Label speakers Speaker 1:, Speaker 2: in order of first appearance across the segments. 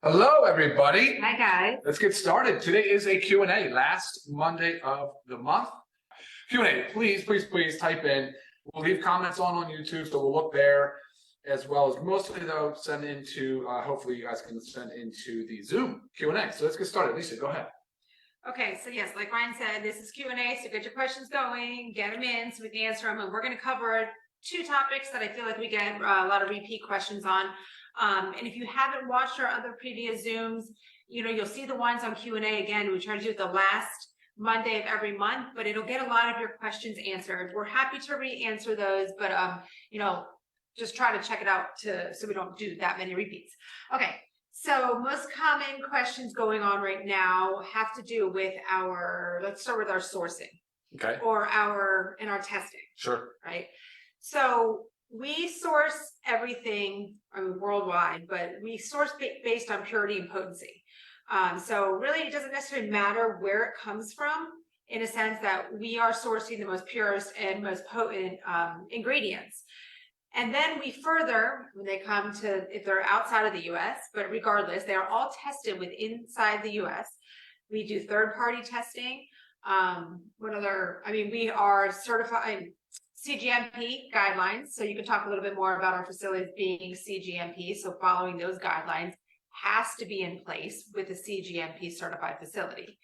Speaker 1: Hello, everybody.
Speaker 2: Hi, guys.
Speaker 1: Let's get started. Today is a Q&A, last Monday of the month. Q&A, please type in. We'll leave comments on YouTube, so we'll look there, as well as mostly, though, send into, hopefully you guys can send into the Zoom Q&A. So let's get started. Lisa, go ahead.
Speaker 2: Okay, so yes, like Ryan said, this is Q&A, so get your questions going, get them in so we can answer them. And we're going to cover two topics that I feel like we get a lot of repeat questions on. And if you haven't watched our other previous Zooms, you'll see the ones on Q&A again. We try to do it the last Monday of every month, but it'll get a lot of your questions answered. We're happy to re-answer those, but just try to check it out so we don't do that many repeats. Okay. So most common questions going on right now have to do with let's start with our sourcing.
Speaker 1: Okay.
Speaker 2: Or our testing.
Speaker 1: Sure.
Speaker 2: Right. So we source everything, worldwide, but we source based on purity and potency. So really it doesn't necessarily matter where it comes from, in a sense that we are sourcing the most purest and most potent ingredients. And then we further, when they come to, if they're outside of the U.S., but regardless, they are all tested inside the U.S. We do third-party testing. We are certified CGMP guidelines. So you can talk a little bit more about our facilities being CGMP. So following those guidelines has to be in place with a CGMP certified facility.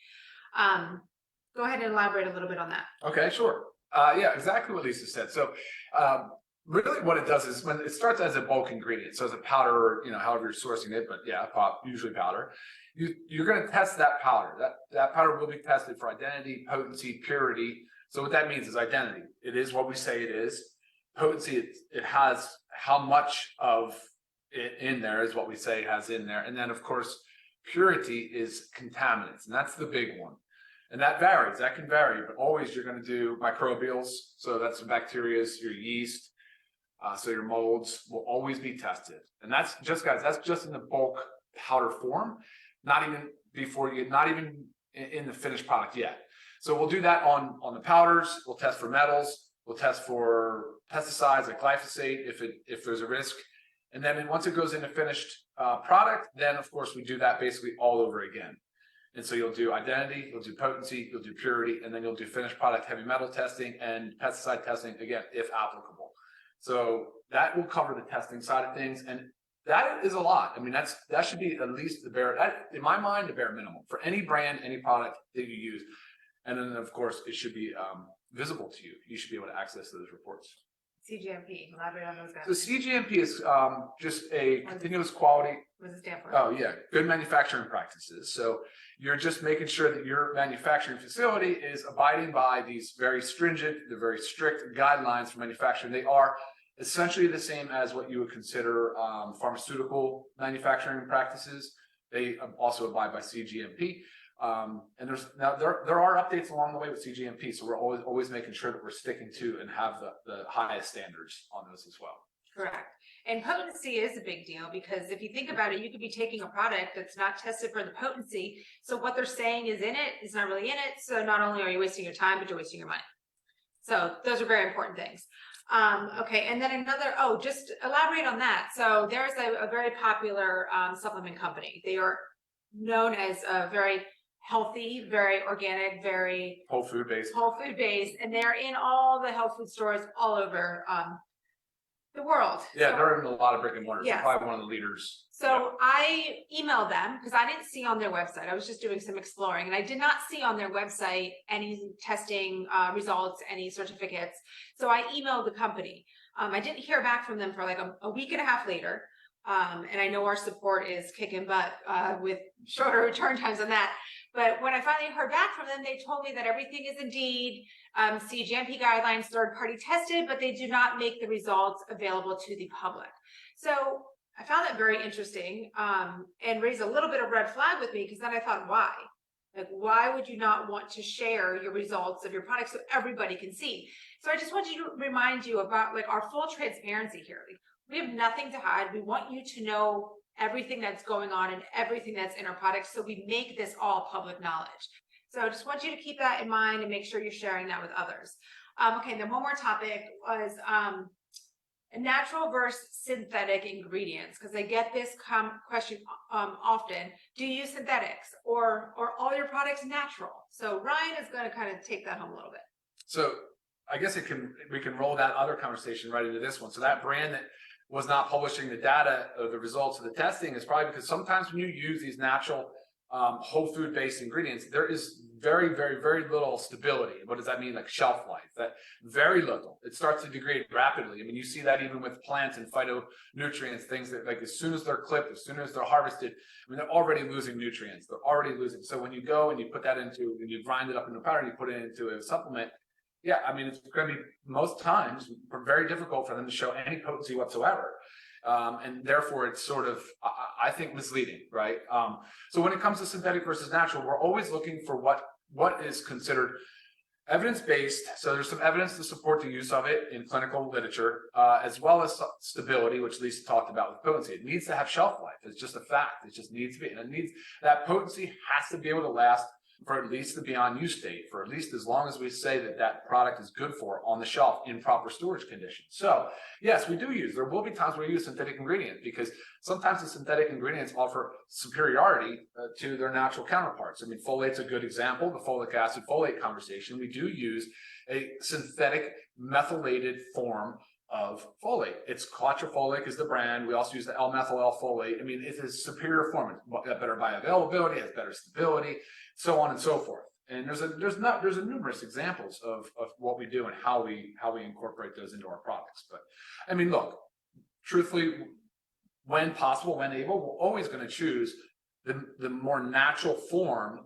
Speaker 2: Go ahead and elaborate a little bit on that.
Speaker 1: Okay, sure. Yeah, exactly what Lisa said. So really what it does is when it starts as a bulk ingredient, so as a powder, however you're sourcing it, but yeah, usually powder, you're going to test that powder. That powder will be tested for identity, potency, purity. So what that means is identity. It is what we say it is. Potency, it has how much of it in there is what we say it has in there. And then, of course, purity is contaminants, and that's the big one. And that varies. That can vary, but always you're going to do microbials. So that's the bacteria, your yeast. So your molds will always be tested. And that's just, guys, that's just in the bulk powder form, not even in the finished product yet. So we'll do that on the powders. We'll test for metals. We'll test for pesticides like glyphosate if there's a risk. And then once it goes into finished product, then of course we do that basically all over again. And so you'll do identity, you'll do potency, you'll do purity, and then you'll do finished product heavy metal testing and pesticide testing, again, if applicable. So that will cover the testing side of things. And that is a lot. I mean, that should be at least in my mind, the bare minimum for any brand, any product that you use. And then, of course, it should be visible to you. You should be able to access those reports.
Speaker 2: CGMP, elaborate on those guys.
Speaker 1: So CGMP is just a continuous quality.
Speaker 2: What does it stand for?
Speaker 1: Oh, yeah. Good manufacturing practices. So you're just making sure that your manufacturing facility is abiding by these very stringent, the very strict guidelines for manufacturing. They are essentially the same as what you would consider pharmaceutical manufacturing practices. They also abide by CGMP. And there are updates along the way with CGMP, so we're always making sure that we're sticking to and have the highest standards on those as well.
Speaker 2: Correct. And potency is a big deal because if you think about it, you could be taking a product that's not tested for the potency. So what they're saying is in it is not really in it. So not only are you wasting your time, but you're wasting your money. So those are very important things. Okay, and then just elaborate on that. So there's a very popular supplement company. They are known as a very healthy, very organic, very
Speaker 1: whole food based,
Speaker 2: and they're in all the health food stores all over the world.
Speaker 1: Yeah, so, they're in a lot of brick and mortar.
Speaker 2: Yes.
Speaker 1: They're probably one of the leaders.
Speaker 2: So yeah. I emailed them because I didn't see on their website. I was just doing some exploring, and I did not see on their website any testing results, any certificates. So I emailed the company. I didn't hear back from them for like a week and a half later. And I know our support is kicking butt with shorter return times on that. But when I finally heard back from them, they told me that everything is indeed CGMP guidelines, third-party tested, but they do not make the results available to the public. So I found that very interesting and raised a little bit of red flag with me because then I thought, why? Like, why would you not want to share your results of your product so everybody can see? So I just want to remind you about like our full transparency here. Like, we have nothing to hide. We want you to know everything that's going on and everything that's in our products. So we make this all public knowledge. So I just want you to keep that in mind and make sure you're sharing that with others. Okay, and then one more topic was natural versus synthetic ingredients, because I get this question often. Do you use synthetics or all your products natural? So Ryan is going to kind of take that home a little bit.
Speaker 1: So I guess we can roll that other conversation right into this one. So that brand that was not publishing the data or the results of the testing is probably because sometimes when you use these natural whole food based ingredients, there is very, very, very little stability. What does that mean? Like shelf life, that very little. It starts to degrade rapidly. I mean, you see that even with plants and phytonutrients, things that like as soon as they're clipped, as soon as they're harvested, I mean, they're already losing nutrients. They're already losing. So when you go and you put that into, and you grind it up into powder and you put it into a supplement, yeah, I mean, it's going to be most times very difficult for them to show any potency whatsoever. And therefore, it's sort of, I think, misleading, right? So when it comes to synthetic versus natural, we're always looking for what is considered evidence-based. So there's some evidence to support the use of it in clinical literature, as well as stability, which Lisa talked about with potency. It needs to have shelf life. It's just a fact. It just needs to be, and it needs, that potency has to be able to last for at least the beyond use date, for at least as long as we say that that product is good for on the shelf in proper storage conditions. So yes, we do use, there will be times where we use synthetic ingredients because sometimes the synthetic ingredients offer superiority to their natural counterparts. I mean, folate's a good example, the folic acid folate conversation. We do use a synthetic methylated form of folate. It's quatropolic is the brand. We also use the L-methyl folate. I mean, it is superior form. It's got better bioavailability, has better stability, so on and so forth. And there's a numerous examples of what we do and how we incorporate those into our products. But I mean, look, truthfully, when possible, when able, we're always going to choose the more natural form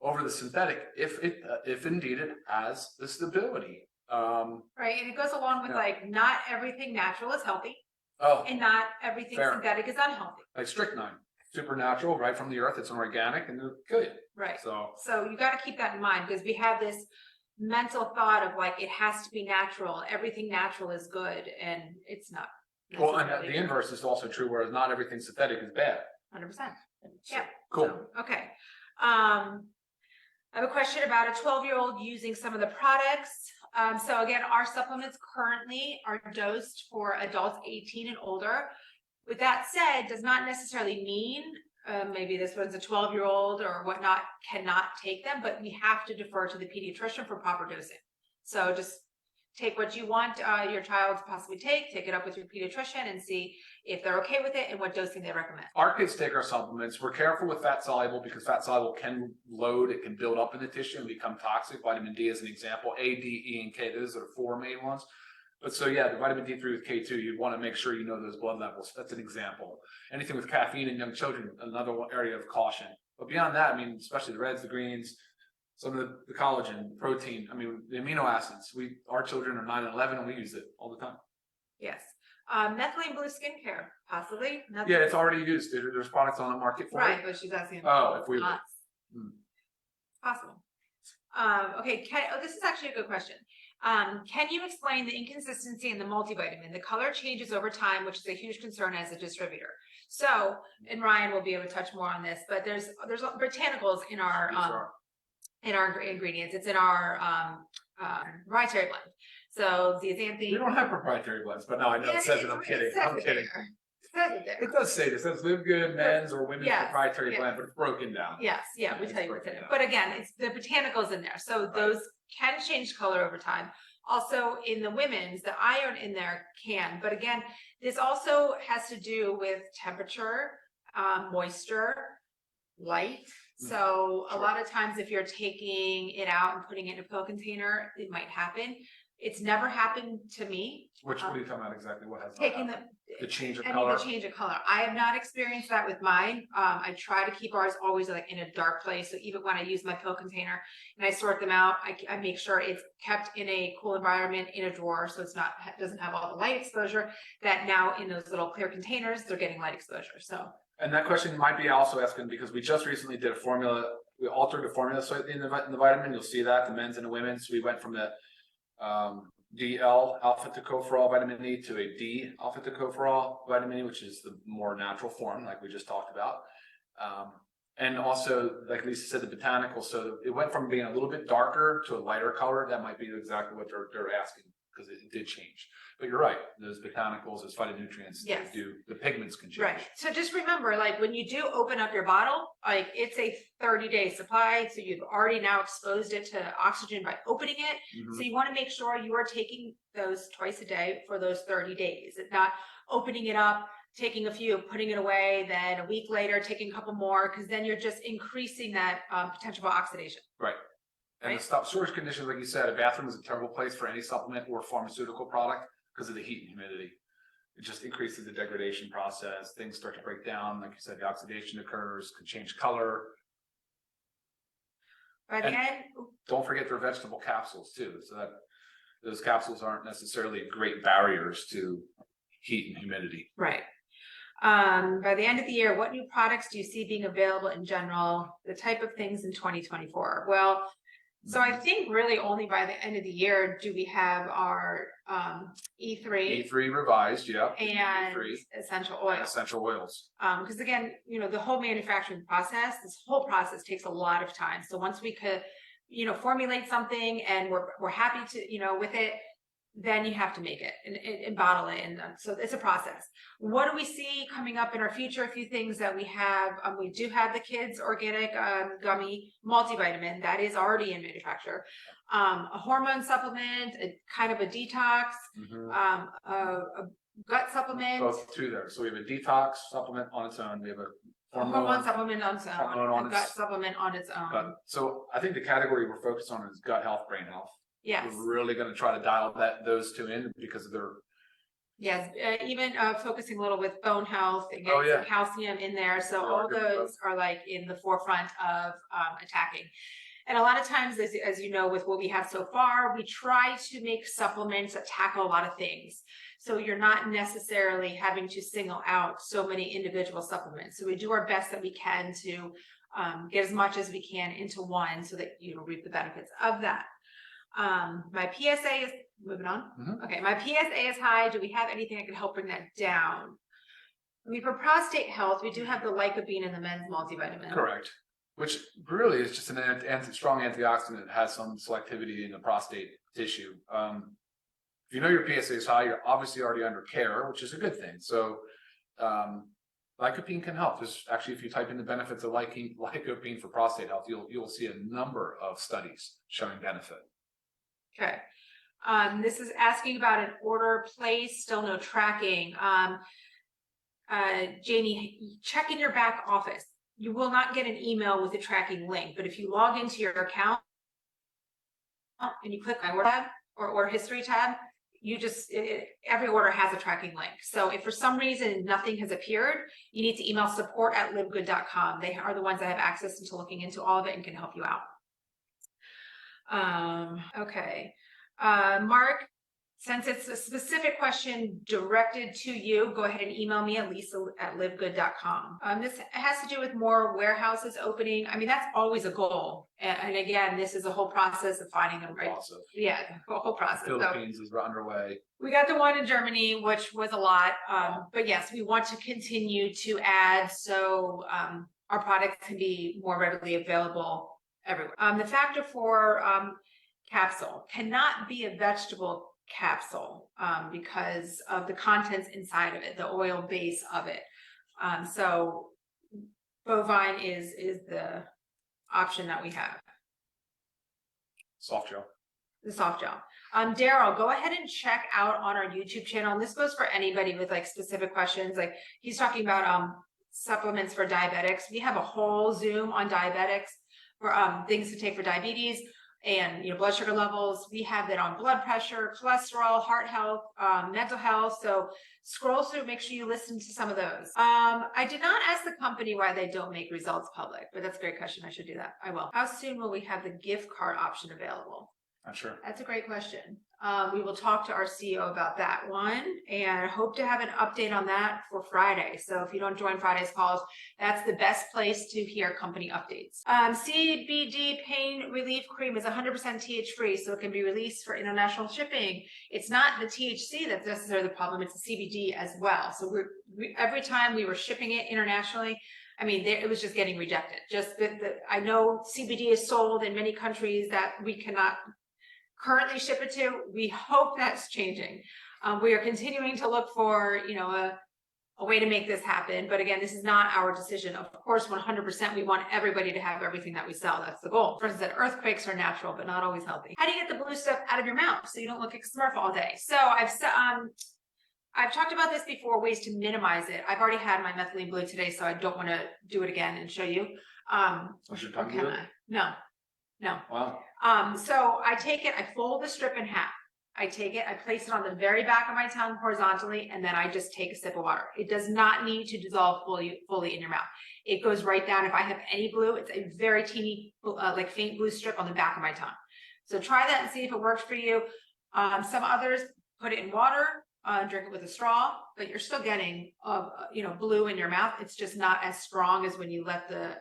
Speaker 1: over the synthetic if indeed it has the stability.
Speaker 2: Right, and it goes along with like not everything natural is healthy.
Speaker 1: Oh,
Speaker 2: and not everything synthetic is unhealthy.
Speaker 1: Like strychnine, supernatural, right from the earth. It's an organic, and it'll kill you.
Speaker 2: Right.
Speaker 1: So
Speaker 2: you got to keep that in mind because we have this mental thought of like it has to be natural. Everything natural is good, and it's not.
Speaker 1: Well, and the inverse is also true, whereas not everything synthetic is bad.
Speaker 2: 100%. Yeah.
Speaker 1: Cool.
Speaker 2: So, okay. I have a question about a 12-year-old using some of the products. So again, our supplements currently are dosed for adults 18 and older. With that said, does not necessarily mean maybe this one's a 12-year-old or whatnot cannot take them, but we have to defer to the pediatrician for proper dosing. So just take what you want your child to possibly take it up with your pediatrician and see if they're okay with it and what dosing they recommend.
Speaker 1: Our kids take our supplements. We're careful with fat soluble because fat soluble can load, it can build up in the tissue and become toxic. Vitamin D is an example. A, D, E, and K, those are the four main ones. But so yeah, the vitamin D3 with K2, you'd want to make sure you know those blood levels. That's an example. Anything with caffeine in young children, another area of caution. But beyond that, I mean, especially the reds, the greens, some of the collagen, protein, I mean, the amino acids. Our children are 9 and 11 and we use it all the time.
Speaker 2: Yes. Methylene blue skincare, possibly. Nothing.
Speaker 1: Yeah, it's already used. There's products on the market for it.
Speaker 2: Right, but she's asking.
Speaker 1: Oh, if we
Speaker 2: Possible. Okay, this is actually a good question. Can you explain the inconsistency in the multivitamin? The color changes over time, which is a huge concern as a distributor. So, and Ryan will be able to touch more on this, but there's botanicals in our ingredients. It's in our proprietary blend. So zeaxanthin.
Speaker 1: We don't have proprietary blends, but no, I know it says it. I'm kidding. I'm kidding. It does say this. It says live good men's or women's proprietary blend, but it's broken down.
Speaker 2: Yes, yeah, we tell you what's in it. But again, it's the botanicals in there. So those can change color over time. Also in the women's, the iron in there can. But again, this also has to do with temperature, moisture, light. So a lot of times if you're taking it out and putting it in a pill container, it might happen. It's never happened to me.
Speaker 1: What are you talking about exactly? What has
Speaker 2: taking
Speaker 1: the change of color?
Speaker 2: The change of color. I have not experienced that with mine. I try to keep ours always like in a dark place. So even when I use my pill container and I sort them out, I make sure it's kept in a cool environment in a drawer, so doesn't have all the light exposure. That now in those little clear containers, they're getting light exposure. So. And
Speaker 1: that question might be also asking because we just recently did a formula. We altered the formula slightly in the vitamin. You'll see that the men's and the women's. We went from the DL alpha tocopherol vitamin E to a D alpha tocopherol vitamin E, which is the more natural form, like we just talked about. And also, like Lisa said, the botanicals. So it went from being a little bit darker to a lighter color. That might be exactly what they're asking. because it did change. But you're right, those botanicals, those phytonutrients,
Speaker 2: Yes.
Speaker 1: the pigments can change.
Speaker 2: Right. So just remember, like when you do open up your bottle, like it's a 30-day supply. So you've already now exposed it to oxygen by opening it. So you want to make sure you are taking those twice a day for those 30 days. It's not opening it up, taking a few, putting it away, then a week later, taking a couple more, because then you're just increasing that potential for oxidation.
Speaker 1: Right. And the storage conditions, like you said, a bathroom is a terrible place for any supplement or pharmaceutical product because of the heat and humidity. It just increases the degradation process. Things start to break down. Like you said, the oxidation occurs, can change color.
Speaker 2: By the end,
Speaker 1: don't forget their vegetable capsules too. So that those capsules aren't necessarily great barriers to heat and humidity.
Speaker 2: Right. By the end of the year, what new products do you see being available in general? The type of things in 2024? Well, so I think really only by the end of the year do we have our E3.
Speaker 1: E3 revised, yeah.
Speaker 2: And
Speaker 1: E3.
Speaker 2: essential oils.
Speaker 1: And essential oils.
Speaker 2: Because again, you know, the whole manufacturing process, this whole process takes a lot of time. So once we could, you know, formulate something and we're happy to, you know, with it, then you have to make it and bottle it. And so it's a process. What do we see coming up in our future? A few things that we have. We do have the kids organic gummy multivitamin that is already in manufacture. A hormone supplement, a kind of a detox, a gut supplement.
Speaker 1: Both two there. So we have a detox supplement on its own. We have a
Speaker 2: hormone supplement on its own. A gut supplement on its own.
Speaker 1: Gut. So I think the category we're focused on is gut health, brain health.
Speaker 2: Yes.
Speaker 1: We're really going to try to dial those two in because of their.
Speaker 2: Yes, even focusing a little with bone health and getting some calcium in there. So all those are like in the forefront of attacking. And a lot of times, as you know, with what we have so far, we try to make supplements that tackle a lot of things. So you're not necessarily having to single out so many individual supplements. So we do our best that we can to get as much as we can into one so that you reap the benefits of that. My PSA is moving on. Okay, my PSA is high. Do we have anything that can help bring that down? I mean, for prostate health, we do have the lycopene in the men's multivitamin.
Speaker 1: Correct. Which really is just an strong antioxidant that has some selectivity in the prostate tissue. If you know your PSA is high, you're obviously already under care, which is a good thing. So lycopene can help. There's actually, if you type in the benefits of lycopene for prostate health, you'll see a number of studies showing benefit.
Speaker 2: Okay. This is asking about an order placed, still no tracking. Janie, check in your back office. You will not get an email with a tracking link, but if you log into your account and you click my order tab or order history tab, you just, every order has a tracking link. So if for some reason nothing has appeared, you need to email support@livegood.com. They are the ones that have access into looking into all of it and can help you out. Okay. Mark, since it's a specific question directed to you, go ahead and email me at lisa@livegood.com. This has to do with more warehouses opening. I mean, that's always a goal. And again, this is a whole process of finding them right. Yeah, the whole process.
Speaker 1: Philippines is underway.
Speaker 2: We got the one in Germany, which was a lot. But yes, we want to continue to add so our products can be more readily available everywhere. The factor for capsule cannot be a vegetable capsule because of the contents inside of it, the oil base of it. So bovine is the option that we have.
Speaker 1: Soft gel.
Speaker 2: The soft gel. Daryl, go ahead and check out on our YouTube channel. And this goes for anybody with like specific questions. Like he's talking about supplements for diabetics. We have a whole Zoom on diabetics for things to take for diabetes and blood sugar levels. We have that on blood pressure, cholesterol, heart health, mental health. So scroll through, make sure you listen to some of those. I did not ask the company why they don't make results public, but that's a great question. I should do that. I will. How soon will we have the gift card option available?
Speaker 1: Not sure.
Speaker 2: That's a great question. We will talk to our CEO about that one and hope to have an update on that for Friday. So if you don't join Friday's calls, that's the best place to hear company updates. CBD pain relief cream is 100% TH free, so it can be released for international shipping. It's not the THC that's necessarily the problem, it's the CBD as well. So every time we were shipping it internationally, I mean, it was just getting rejected. I know CBD is sold in many countries that we cannot currently ship it to. We hope that's changing. We are continuing to look for, a way to make this happen. But again, this is not our decision. Of course, 100%, we want everybody to have everything that we sell. That's the goal. For instance, earthquakes are natural, but not always healthy. How do you get the blue stuff out of your mouth so you don't look like a Smurf all day? So I've talked about this before, ways to minimize it. I've already had my methylene blue today, so I don't want to do it again and show you.
Speaker 1: What's your tongue
Speaker 2: can
Speaker 1: blue?
Speaker 2: No.
Speaker 1: Wow.
Speaker 2: So I take it, I fold the strip in half. I take it, I place it on the very back of my tongue horizontally, and then I just take a sip of water. It does not need to dissolve fully in your mouth. It goes right down. If I have any blue, it's a very teeny, like faint blue strip on the back of my tongue. So try that and see if it works for you. Some others put it in water, drink it with a straw, but you're still getting, blue in your mouth. It's just not as strong as when you let the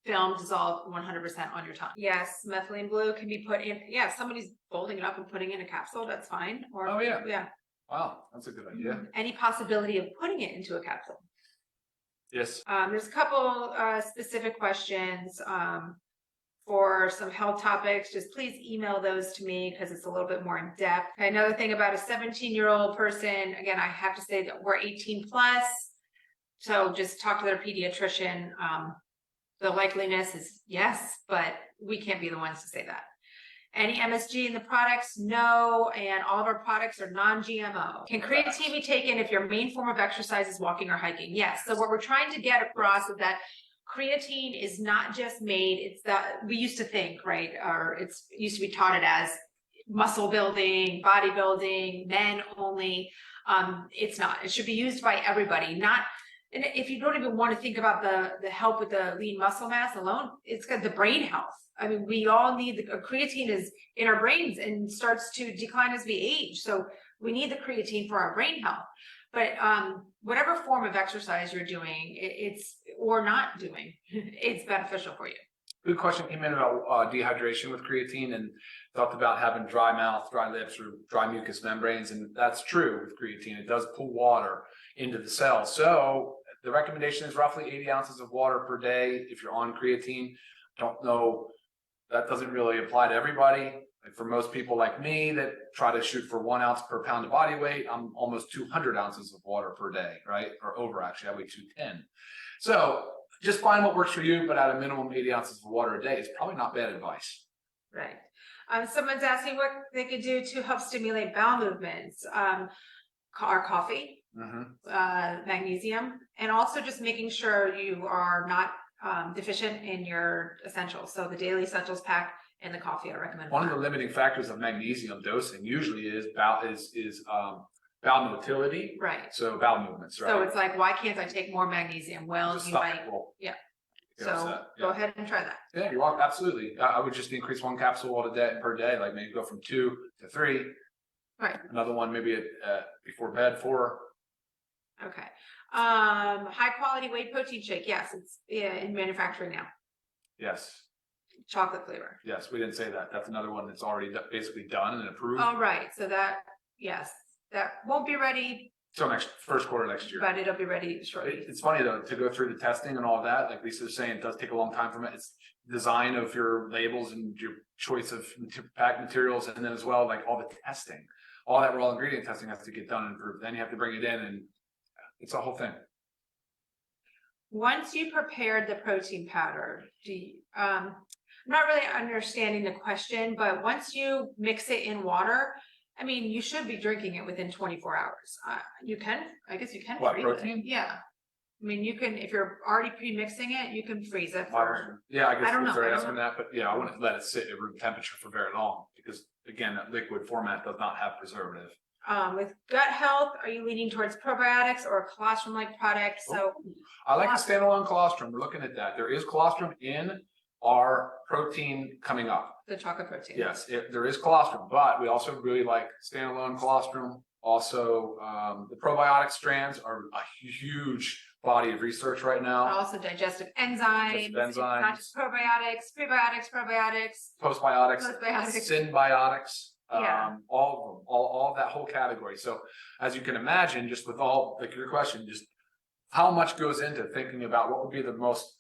Speaker 2: film dissolve 100% on your tongue. Yes, methylene blue can be put in. Yeah, if somebody's folding it up and putting it in a capsule, that's fine. Or yeah.
Speaker 1: Wow, that's a good idea.
Speaker 2: Any possibility of putting it into a capsule?
Speaker 1: Yes.
Speaker 2: There's a couple specific questions for some health topics. Just please email those to me because it's a little bit more in depth. Okay, another thing about a 17-year-old person, again, I have to say that we're 18 plus, so just talk to their pediatrician. The likeliness is yes, but we can't be the ones to say that. Any MSG in the products? No, and all of our products are non-GMO. Can creatine be taken if your main form of exercise is walking or hiking? Yes. So what we're trying to get across is that creatine is not just made, it's that we used to think, right? Or it used to be taught it as muscle building, bodybuilding, men only. It's not. It should be used by everybody, not. And if you don't even want to think about the help with the lean muscle mass alone, it's got the brain health. I mean, we all need the creatine is in our brains and starts to decline as we age. So we need the creatine for our brain health. But whatever form of exercise you're doing, or not doing, it's beneficial for you.
Speaker 1: Good question came in about dehydration with creatine, and talked about having dry mouth, dry lips, or dry mucous membranes. And that's true with creatine. It does pull water into the cells. So the recommendation is roughly 80 ounces of water per day if you're on creatine. Don't know, that doesn't really apply to everybody. Like for most people like me that try to shoot for 1 ounce per pound of body weight, I'm almost 200 ounces of water per day, right? Or over, actually, I weigh 210. So just find what works for you, but at a minimum 80 ounces of water a day is probably not bad advice.
Speaker 2: Right. Someone's asking what they could do to help stimulate bowel movements. Our coffee, magnesium, and also just making sure you are not deficient in your essentials. So the daily essentials pack and the coffee I recommend.
Speaker 1: One of the limiting factors of magnesium dosing usually is bowel motility.
Speaker 2: Right.
Speaker 1: So bowel movements, right?
Speaker 2: So it's like, why can't I take more magnesium? Well, you might. Yeah. So go ahead and try that.
Speaker 1: Yeah, you're welcome. Absolutely. I would just increase 1 capsule per day, like maybe go from 2 to 3.
Speaker 2: Right.
Speaker 1: Another one maybe before bed, 4.
Speaker 2: Okay. High quality whey protein shake. Yes, it's in manufacturing now.
Speaker 1: Yes.
Speaker 2: Chocolate flavor.
Speaker 1: Yes, we didn't say that. That's another one that's already basically done and approved.
Speaker 2: Oh, right. So that won't be ready.
Speaker 1: So first quarter next year.
Speaker 2: But it'll be ready shortly.
Speaker 1: It's funny though, to go through the testing and all of that, like Lisa was saying, it does take a long time from it. It's design of your labels and your choice of pack materials, and then as well, like all the testing, all that raw ingredient testing has to get done and approved. Then you have to bring it in, and it's a whole thing.
Speaker 2: Once you prepared the protein powder, I'm not really understanding the question, but once you mix it in water, I mean, you should be drinking it within 24 hours. I guess you can.
Speaker 1: What,
Speaker 2: freeze
Speaker 1: protein?
Speaker 2: it. Yeah. I mean, you can, if you're already pre-mixing it, you can freeze it for.
Speaker 1: Yeah, I guess
Speaker 2: I don't know.
Speaker 1: they're asking that, but yeah, I wouldn't let it sit at room temperature for very long because again, that liquid format does not have preservative.
Speaker 2: With gut health, are you leaning towards probiotics or a colostrum-like product? So
Speaker 1: I like the standalone colostrum. We're looking at that. There is colostrum in our protein coming up.
Speaker 2: The chocolate protein.
Speaker 1: Yes, there is colostrum, but we also really like standalone colostrum. Also, the probiotic strands are a huge body of research right now.
Speaker 2: Also digestive enzymes, not just probiotics, prebiotics,
Speaker 1: postbiotics,
Speaker 2: postbiotics.
Speaker 1: symbiotics,
Speaker 2: Yeah.
Speaker 1: all of them, all of that whole category. So as you can imagine, just with all, like your question, just how much goes into thinking about what would be the most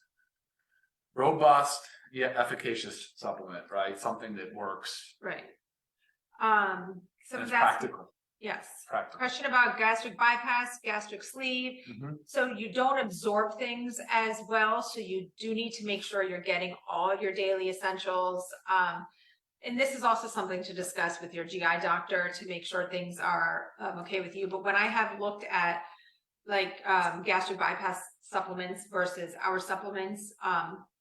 Speaker 1: robust yet efficacious supplement, right? Something that works.
Speaker 2: Right. Some
Speaker 1: And it's
Speaker 2: that's,
Speaker 1: practical.
Speaker 2: yes.
Speaker 1: Practical.
Speaker 2: Question about gastric bypass, gastric sleeve. So you don't absorb things as well. So you do need to make sure you're getting all your daily essentials. And this is also something to discuss with your GI doctor to make sure things are okay with you. But when I have looked at like gastric bypass supplements versus our supplements,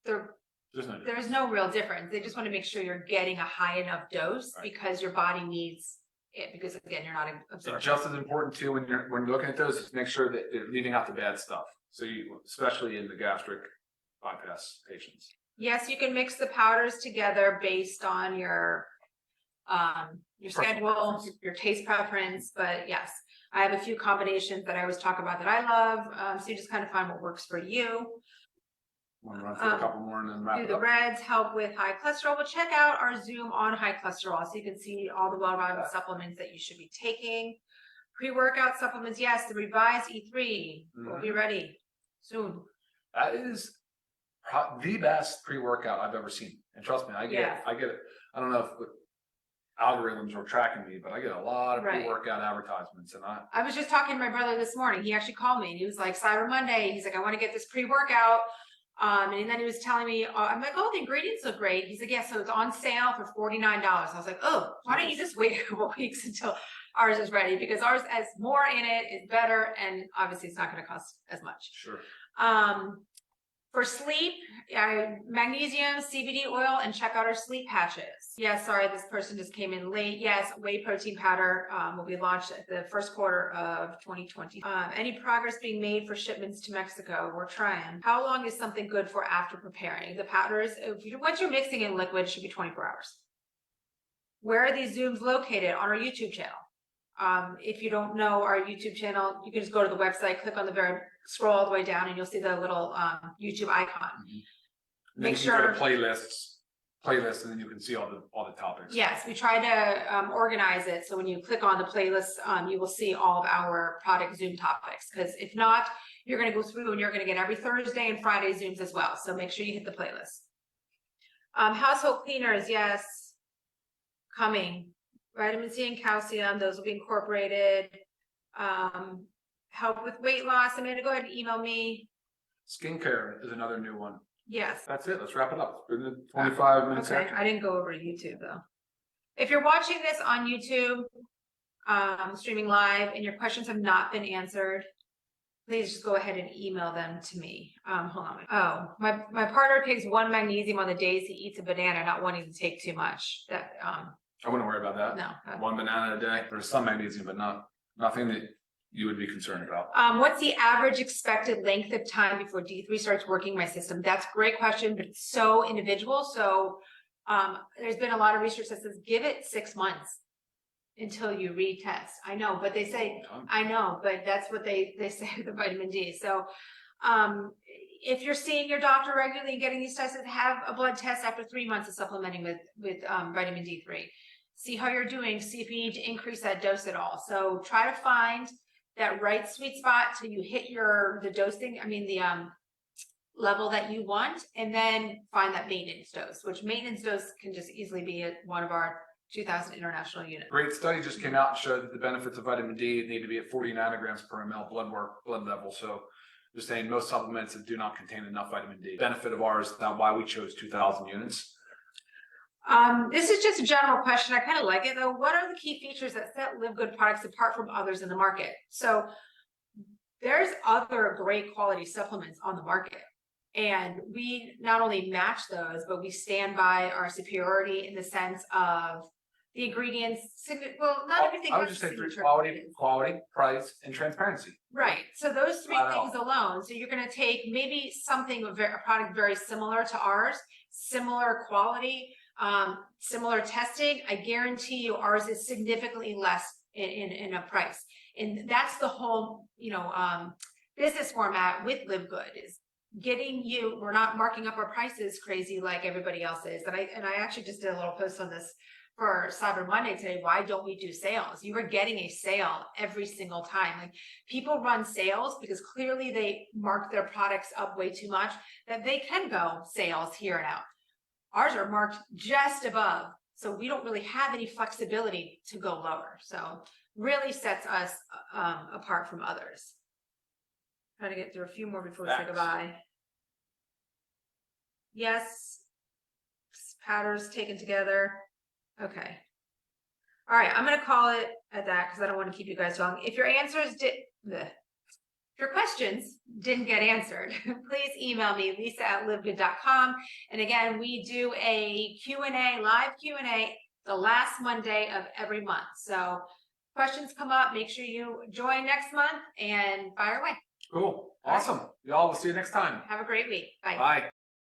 Speaker 2: there's no real difference. They just want to make sure you're getting a high enough dose because your body needs it. Because again, you're not absorbing.
Speaker 1: Just as important too when you're looking at those is make sure that you're leaving out the bad stuff. So especially in the gastric bypass patients.
Speaker 2: Yes, you can mix the powders together based on your schedule, your taste preference. But yes, I have a few combinations that I always talk about that I love. So you just kind of find what works for you.
Speaker 1: Want to run through a couple more and then wrap
Speaker 2: Do
Speaker 1: it
Speaker 2: the
Speaker 1: up?
Speaker 2: reds help with high cholesterol? Well, check out our Zoom on high cholesterol so you can see all the well-rounded supplements that you should be taking. Pre-workout supplements, yes, the revised E3 will be ready soon.
Speaker 1: That is the best pre-workout I've ever seen. And trust me, I get it. I don't know if algorithms are tracking me, but I get a lot of pre-workout advertisements. And I
Speaker 2: was just talking to my brother this morning. He actually called me and he was like, Cyber Monday. He's like, I want to get this pre-workout. And then he was telling me, I'm like, oh, the ingredients look great. He's like, yeah, so it's on sale for $49. I was like, oh, why don't you just wait a couple weeks until ours is ready? Because ours has more in it, it's better, and obviously it's not going to cost as much.
Speaker 1: Sure.
Speaker 2: For sleep, magnesium, CBD oil, and check out our sleep patches. Yeah, sorry, this person just came in late. Yes, whey protein powder will be launched at the first quarter of 2020. Any progress being made for shipments to Mexico? We're trying. How long is something good for after preparing? The powders, once you're mixing in liquid, it should be 24 hours. Where are these Zooms located? On our YouTube channel. If you don't know our YouTube channel, you can just go to the website, click on the scroll all the way down, and you'll see the little YouTube icon.
Speaker 1: Make sure you go to playlists, and then you can see all the topics.
Speaker 2: Yes, we try to organize it so when you click on the playlist, you will see all of our product Zoom topics. Because if not, you're going to go through and you're going to get every Thursday and Friday Zooms as well. So make sure you hit the playlist. Household cleaners, yes, coming. Vitamin C and calcium, those will be incorporated. Help with weight loss. Amanda, go ahead and email me.
Speaker 1: Skincare is another new one.
Speaker 2: Yes.
Speaker 1: That's it. Let's wrap it up. In the 25 minutes.
Speaker 2: Okay. I didn't go over to YouTube though. If you're watching this on YouTube, streaming live, and your questions have not been answered, please just go ahead and email them to me. Hold on. Oh, my partner takes one magnesium on the days he eats a banana, not wanting to take too much.
Speaker 1: I wouldn't worry about that.
Speaker 2: No.
Speaker 1: One banana a day. There's some magnesium, but nothing that you would be concerned about.
Speaker 2: What's the average expected length of time before D3 starts working my system? That's a great question, but it's so individual. So there's been a lot of research that says give it 6 months until you retest. I know, but they say, I know, but that's what they say with the vitamin D. So if you're seeing your doctor regularly and getting these tests, have a blood test after 3 months of supplementing with vitamin D3. See how you're doing, see if you need to increase that dose at all. So try to find that right sweet spot till you hit the dosing, the level that you want, and then find that maintenance dose, which maintenance dose can just easily be at one of our 2,000 international units.
Speaker 1: Great study just came out and showed that the benefits of vitamin D need to be at 40 nanograms per ml blood level. So just saying most supplements that do not contain enough vitamin D. Benefit of ours, not why we chose 2,000 units.
Speaker 2: This is just a general question. I kind of like it though. What are the key features that set LiveGood products apart from others in the market? So there's other great quality supplements on the market, and we not only match those, but we stand by our superiority in the sense of the ingredients. Well, not everything.
Speaker 1: I would just say three: quality, price, and transparency.
Speaker 2: Right. So those three things alone. So you're going to take maybe something, a product very similar to ours, similar quality, similar testing. I guarantee you ours is significantly less in a price. And that's the whole, business format with LiveGood is getting you, we're not marking up our prices crazy like everybody else is. And I actually just did a little post on this for Cyber Monday today. Why don't we do sales? You are getting a sale every single time. Like people run sales because clearly they mark their products up way too much that they can go sales here and out. Ours are marked just above So we don't really have any flexibility to go lower. So really sets us apart from others. Try to get through a few more before we say
Speaker 1: Facts.
Speaker 2: goodbye. Yes. Powders taken together. Okay. All right, I'm gonna call it at that because I don't want to keep you guys long. If your answers if your questions didn't get answered, please email me, lisa@livegood.com. And again, we do a Q&A, live Q&A, the last Monday of every month. So questions come up, make sure you join next month and fire away.
Speaker 1: Cool. Awesome. Y'all, we'll see you next time.
Speaker 2: Have a great week. Bye.
Speaker 1: Bye.